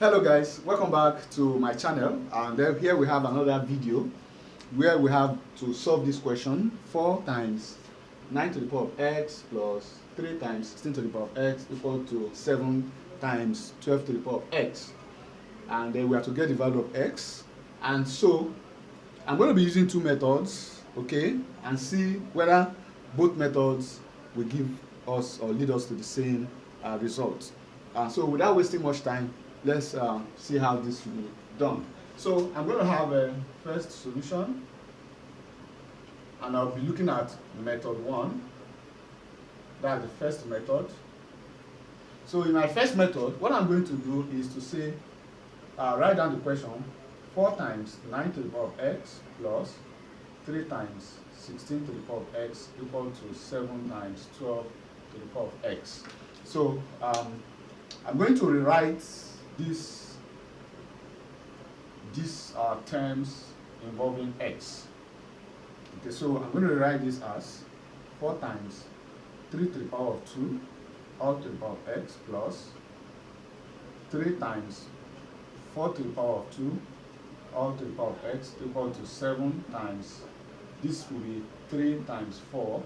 Hello guys, welcome back to my channel, and then here we have another video where we have to solve this question. 4 times 9 to the power of x plus 3 times 16 to the power of x equal to 7 times 12 to the power of x, and then we have to get the value of x. And so I'm going to be using two methods, okay, and see whether both methods will give us or lead us to the same result. So without wasting much time, let's see how this will be done. So I'm going to have a first solution, and I'll be looking at method 1. That's the first method. So in my first method, what I'm going to do is to say, write down the question: 4 times 9 to the power of x plus 3 times 16 to the power of x equal to 7 times 12 to the power of x. So I'm going to rewrite these terms involving x. Okay, so I'm going to write this as 4 times 3 to the power of 2 all to the power of x plus 3 times 4 to the power of 2 all to the power of x equal to 7 times, this will be 3 times 4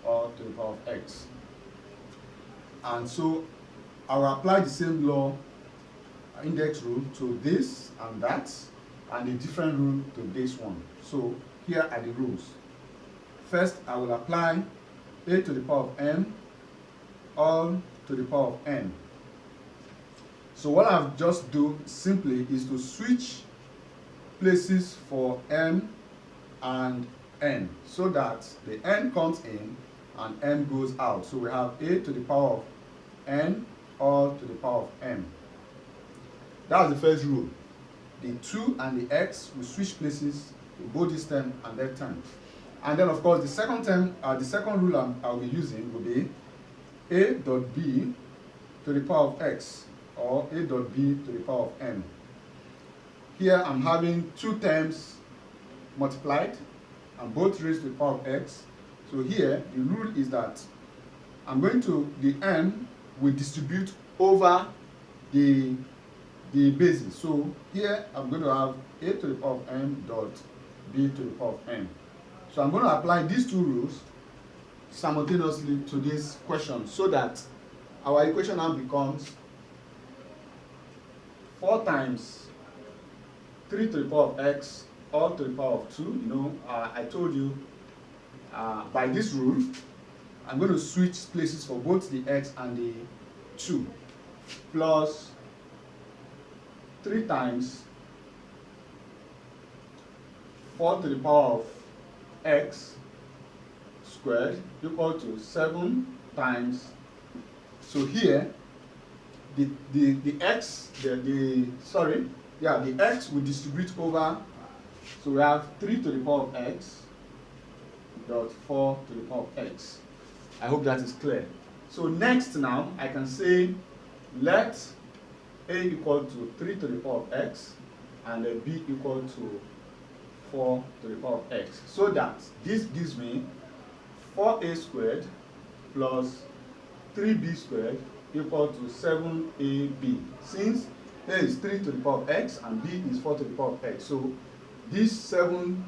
all to the power of x. And so I will apply the same law, index rule, to this and that, and a different rule to this one. So here are the rules. First, I will apply a to the power of m all to the power of n. So what I've just do simply is to switch places for m and n, so that the n comes in and m goes out. So we have a to the power of n all to the power of m. That's the first rule. The 2 and the x will switch places with both this term and that term. And then of course the second term, the second rule I'll be using will be a dot b to the power of x, or a dot b to the power of n. Here I'm having two terms multiplied and both raised to the power of x. So here the rule is that the m will distribute over the basis. So here I'm going to have a to the power of m dot b to the power of n. So I'm going to apply these two rules simultaneously to this question, so that our equation now becomes 4 times 3 to the power of x all to the power of 2. You know, I told you by this rule, I'm going to switch places for both the x and the 2, plus 3 times 4 to the power of x squared equal to 7 times. So here the x will distribute over. So we have 3 to the power of x dot 4 to the power of x. I hope that is clear. So next, now I can say let a equal to 3 to the power of x and b equal to 4 to the power of x, so that this gives me 4a squared plus 3b squared equal to 7ab, since a is 3 to the power of x and b is 4 to the power of x. So this 7,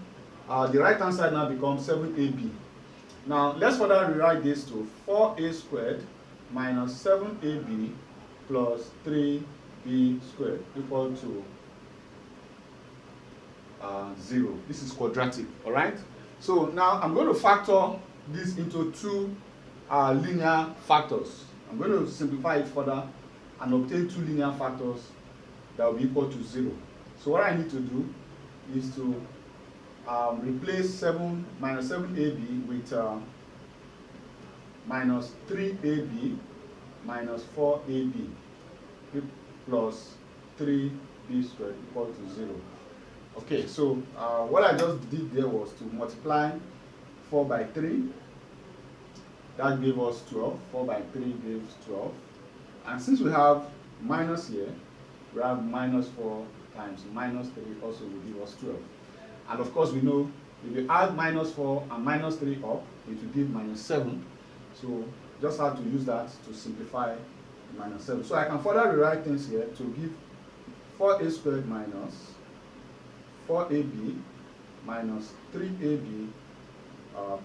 the right hand side now becomes 7ab. Now let's further rewrite this to 4a squared minus 7ab plus 3b squared equal to 0. This is quadratic, all right? So now I'm going to factor this into two linear factors. I'm going to simplify it further and obtain two linear factors that will be equal to 0. So what I need to do is to replace minus 7ab with minus 3ab minus 4ab plus 3b squared equal to 0. Okay, so what I just did there was to multiply 4 by 3. That gave us 12. 4 by 3 gives 12. And since we have minus here, we have minus 4 times minus 3 also will give us 12. And of course we know if you add minus 4 and minus 3 up, it will give minus 7. So just have to use that to simplify minus 7. So I can further rewrite things here to give 4a squared minus 4ab minus 3ab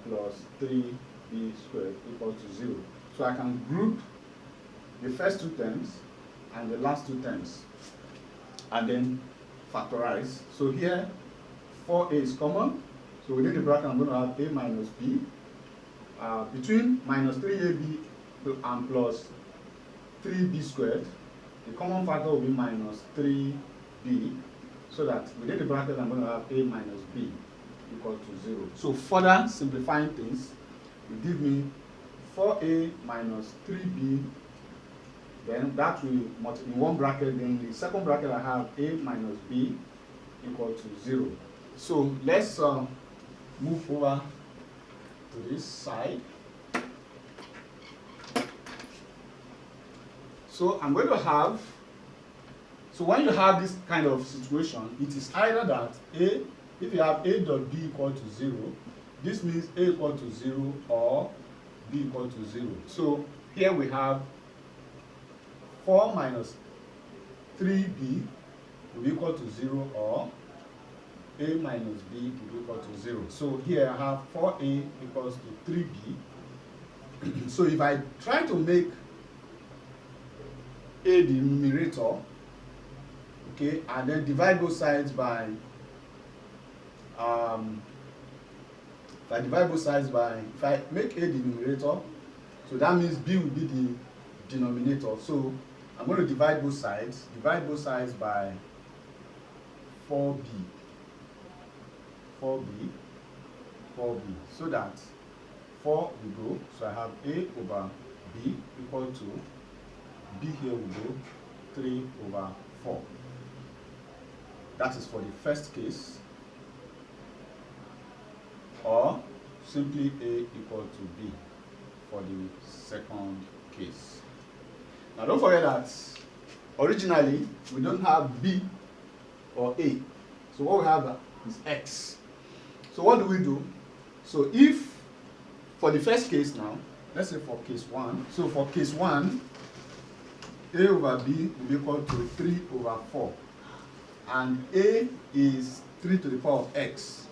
plus 3b squared equals to 0. So I can group the first two terms and the last two terms and then factorize. So here 4a is common, so within the bracket I'm going to have a minus b. Between minus 3ab and plus 3b squared, the common factor will be minus 3b, so that within the bracket I'm going to have a minus b equal to 0. So further simplifying things will give me 4a minus 3b, then that will multiply in one bracket, then the second bracket I have a minus b equal to 0. So let's move over to this side. So I'm going to have, so when you have this kind of situation, it is either that a, if you have a dot b equal to 0, this means a equal to 0 or b equal to 0. So here we have 4 minus 3b will be equal to 0 or a minus b will be equal to 0. So here I have 4a equals to 3b. So if I try to make a the numerator, okay, and then divide both sides by if I make a the numerator, so that means b will be the denominator. So I'm going to divide both sides by 4b, so that 4 will go, so I have a over b equal to b here will go 3 over 4. That is for the first case, or simply a equal to b for the second case. Now don't forget that originally we don't have b or a, so what we have is x. So what do we do? So if for the first case now, let's say for case 1, so for case 1, a over b will be equal to 3 over 4, and a is 3 to the power of x.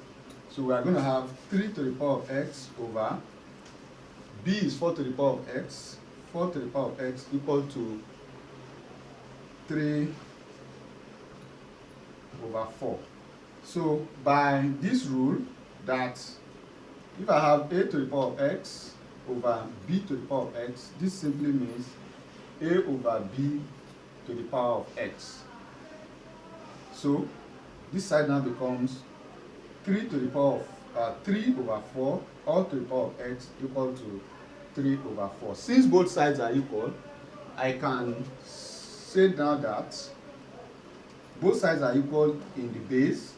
So we are going to have 3 to the power of x over b is 4 to the power of x, 4 to the power of x equal to 3 over 4. So by this rule that if I have a to the power of x over b to the power of x, this simply means a over b to the power of x. So this side now becomes 3 to the power of 3 over 4 all to the power of x equal to 3 over 4. Since both sides are equal, I can say now that both sides are equal in the base,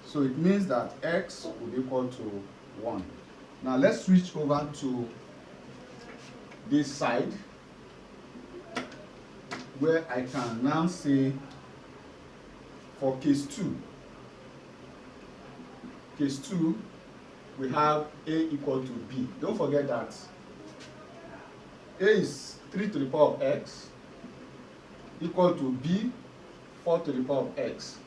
so it means that x will be equal to 1. Now let's switch over to this side, where I can now say for case 2, we have a equal to b. Don't forget that a is 3 to the power of x equal to b 4 to the power of x.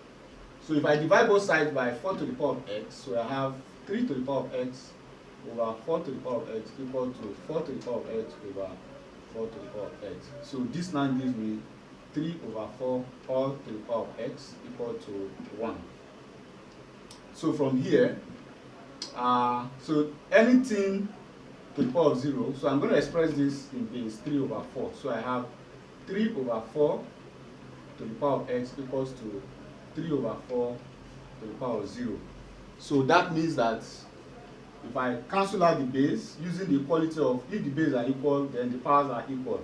So if I divide both sides by 4 to the power of x, so I have 3 to the power of x over 4 to the power of x equal to 4 to the power of x over 4 to the power of x. So this now gives me 3 over 4 all to the power of x equal to 1. So from here, so anything to the power of 0, so I'm going to express this in base 3 over 4. So I have 3 over 4 to the power of x equals to 3 over 4 to the power of 0. So that means that if I cancel out the base using the equality of, if the bases are equal, then the powers are equal.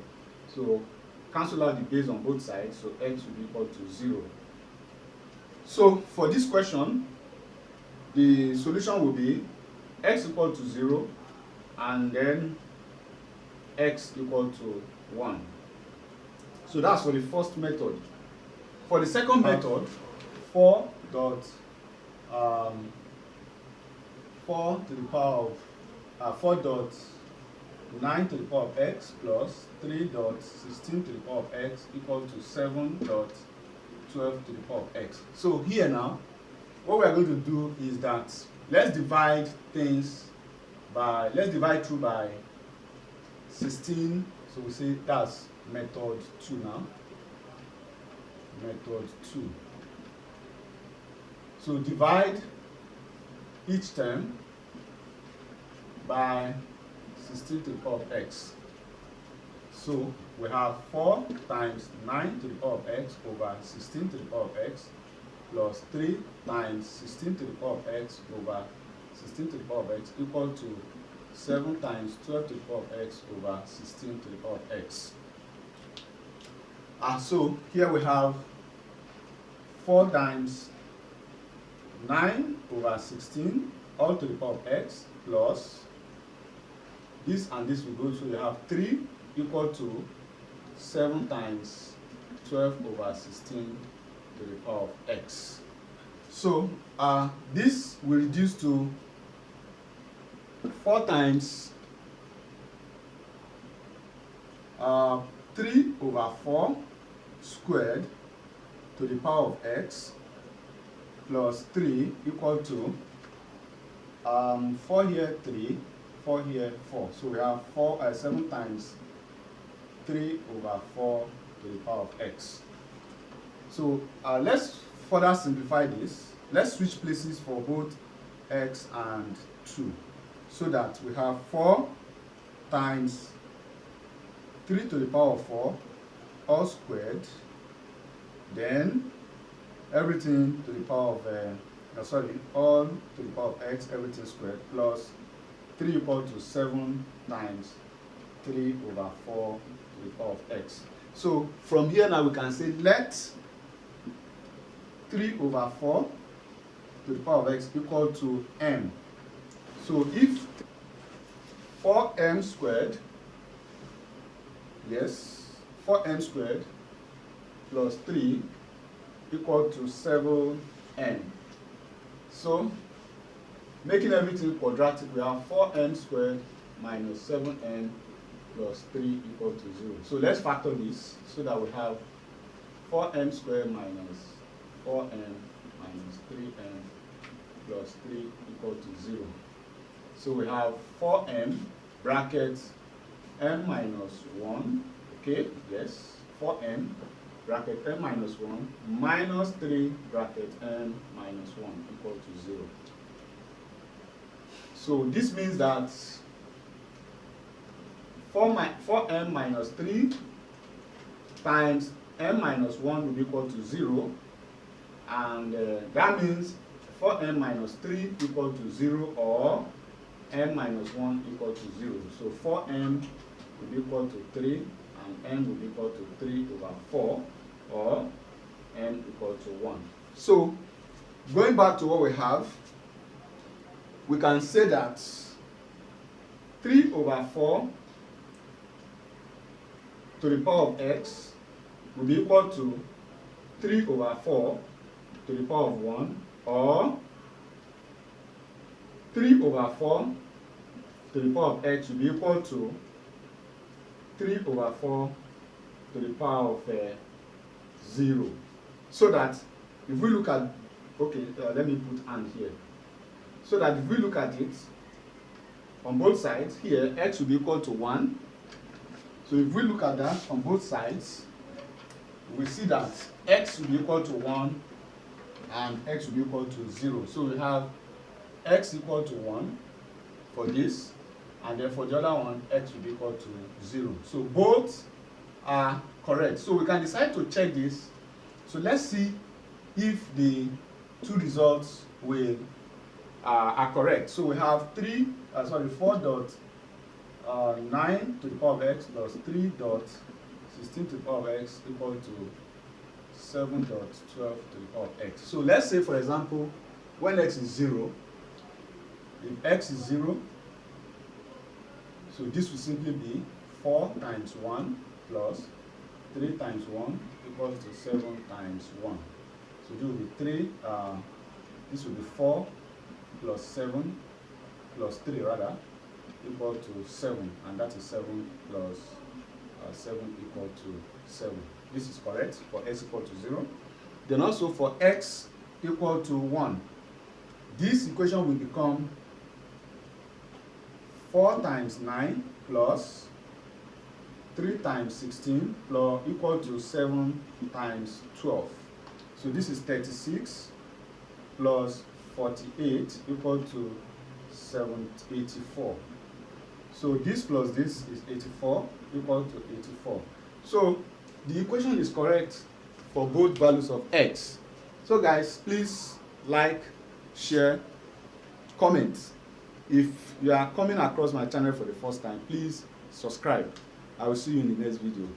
So cancel out the base on both sides, so x will be equal to 0. So for this question, the solution will be x equal to 0 and then x equal to 1. So that's for the first method. For the second method, 4 to the power of 4.9 to the power of x plus 3.16 to the power of x equal to 7.12 12 to the power of x. So here now, what we are going to do is that let's divide through by 16. So we say that's method 2 now. Method 2. So divide each term by 16 to the power of x. So we have 4 times 9 to the power of x over 16 to the power of x plus 3 times 16 to the power of x over 16 to the power of x equal to 7 times 12 to the power of x over 16 to the power of x. And so here we have 4 times 9 over 16 all to the power of x plus this and this will go, so you have 3 equal to 7 times 12 over 16 to the power of x. So this will reduce to 4 times 3 over 4 squared to the power of x plus 3 equal to 4 here 3, 4 here 4. So we have 7 times 3 over 4 to the power of x. So let's further simplify this. Let's switch places for both x and 2 so that we have 4 times 3 to the power of 4 all squared, then everything to the power of all to the power of x, everything squared, plus 3 equal to 7 times 3 over 4 to the power of x. So from here now we can say let 3 over 4 to the power of x equal to m. So if 4m squared, yes, 4m squared plus 3 equal to 7n. So making everything quadratic, we have 4n squared minus 7n plus 3 equal to 0. So let's factor this so that we have 4n squared minus 4n minus 3n plus 3 equal to 0. So we have 4m bracket m minus 1, okay, yes, 4m bracket m minus 1 minus 3 bracket m minus 1 equal to 0. So this means that 4m minus 3 times m minus 1 will be equal to 0, and that means 4m minus 3 equal to 0 or m minus 1 equal to 0. So 4m will be equal to 3 and m will be equal to 3 over 4 or m equal to 1. So going back to what we have, we can say that 3 over 4 to the power of x will be equal to 3 over 4 to the power of 1 or 3 over 4 to the power of x will be equal to 3 over 4 to the power of 0. So that if we look at, okay, let me put and here. So that if we look at it on both sides, here x will be equal to 1. So if we look at that on both sides, we see that x will be equal to 1 and x will be equal to 0. So we have x equal to 1 for this, and then for the other one, x will be equal to 0. So both are correct. So we can decide to check this. So let's see if the two results will are correct. So we have 4.9 to the power of x plus 3.16 to the power of x equal to 7.12 to the power of x. So let's say, for example, when x is 0, if x is 0, so this will simply be 4 times 1 plus 3 times 1 equals to 7 times 1. So this will be 3, this will be 4 plus 7 plus 3 rather equal to 7, and that is 7 plus 7 equal to 7. This is correct for x equal to 0. Then also for x equal to 1, this equation will become 4 times 9 plus 3 times 16 plus equal to 7 times 12. So this is 36 plus 48 equal to 84. So this plus this is 84 equal to 84. So the equation is correct for both values of x. So guys, please like, share, comment. If you are coming across my channel for the first time, please subscribe. I will see you in the next video.